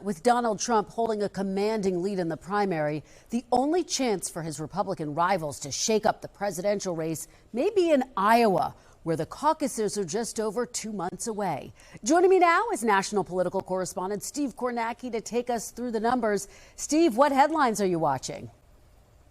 with Donald Trump holding a commanding lead in the primary, the only chance for his Republican rivals to shake up the presidential race may be in Iowa, where the caucuses are just over 2 months away. Joining me now is national political correspondent Steve Kornacki to take us through the numbers. Steve, what headlines are you watching?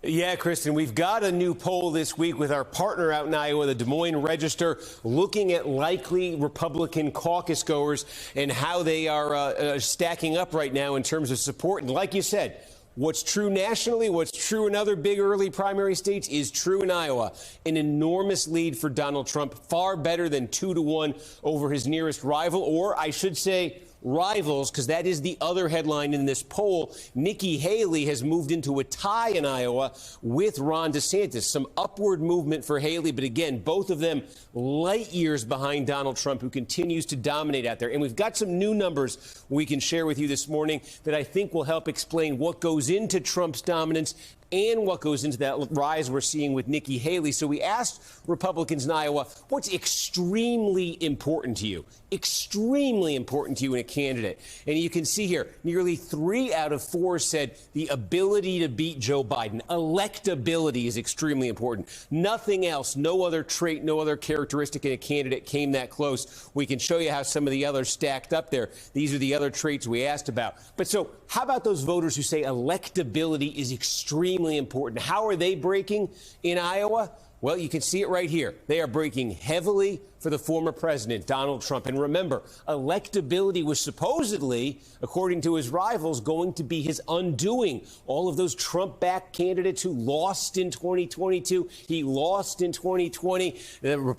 Yeah, Kristen, we've got a new poll this week with our partner out in Iowa, the Des Moines Register, looking at likely Republican caucus goers and how they are stacking up right now in terms of support. And like you said, what's true nationally, what's true in other big early primary states is true in Iowa. An enormous lead for Donald Trump, far better than 2-1 over his nearest rival, or I should say rivals, because that is the other headline in this poll. Nikki Haley has moved into a tie in Iowa with Ron DeSantis. Some upward movement for Haley, but again, both of them light years behind Donald Trump, who continues to dominate out there. And we've got some new numbers we can share with you this morning that I think will help explain what goes into Trump's dominance and what goes into that rise we're seeing with Nikki Haley. So we asked Republicans in Iowa, what's extremely important to you? Extremely important to you in a candidate. And you can see here, nearly 3 out of 4 said the ability to beat Joe Biden. Electability is extremely important. Nothing else, no other trait, no other characteristic in a candidate came that close. We can show you how some of the others stacked up there. These are the other traits we asked about. But so how about those voters who say electability is extremely important? How are they breaking in Iowa? Well, you can see it right here. They are breaking heavily for the former president, Donald Trump. And remember, electability was supposedly, according to his rivals, going to be his undoing. All of those Trump-backed candidates who lost in 2022, he lost in 2020.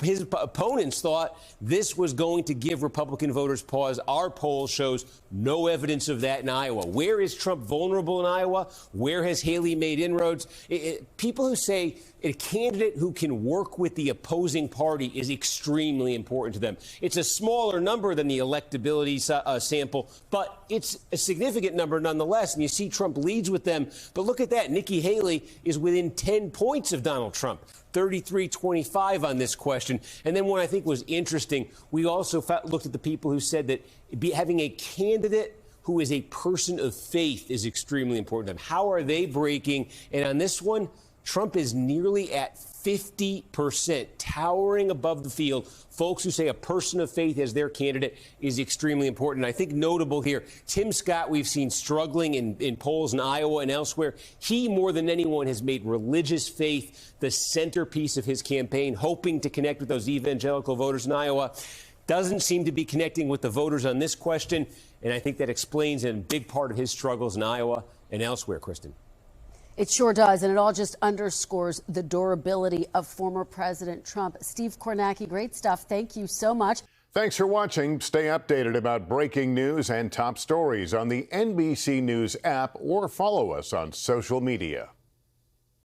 His opponents thought this was going to give Republican voters pause. Our poll shows no evidence of that in Iowa. Where is Trump vulnerable in Iowa? Where has Haley made inroads? People who say a candidate who can work with the opposing party is extremely important to them. It's a smaller number than the electability sample, but it's a significant number nonetheless. And you see Trump leads with them. But look at that. Nikki Haley is within 10 points of Donald Trump. 33-25 on this question. And then what I think was interesting, we also looked at the people who said that having a candidate who is a person of faith is extremely important to them. How are they breaking? And on this one, Trump is nearly at 50%, towering above the field. Folks who say a person of faith as their candidate is extremely important. I think notable here, Tim Scott, we've seen struggling in polls in Iowa and elsewhere. He, more than anyone, has made religious faith the centerpiece of his campaign, hoping to connect with those evangelical voters in Iowa. Doesn't seem to be connecting with the voters on this question, and I think that explains a big part of his struggles in Iowa and elsewhere, Kristen. It sure does, and it all just underscores the durability of former President Trump. Steve Kornacki, great stuff. Thank you so much. Thanks for watching. Stay updated about breaking news and top stories on the NBC News app or follow us on social media.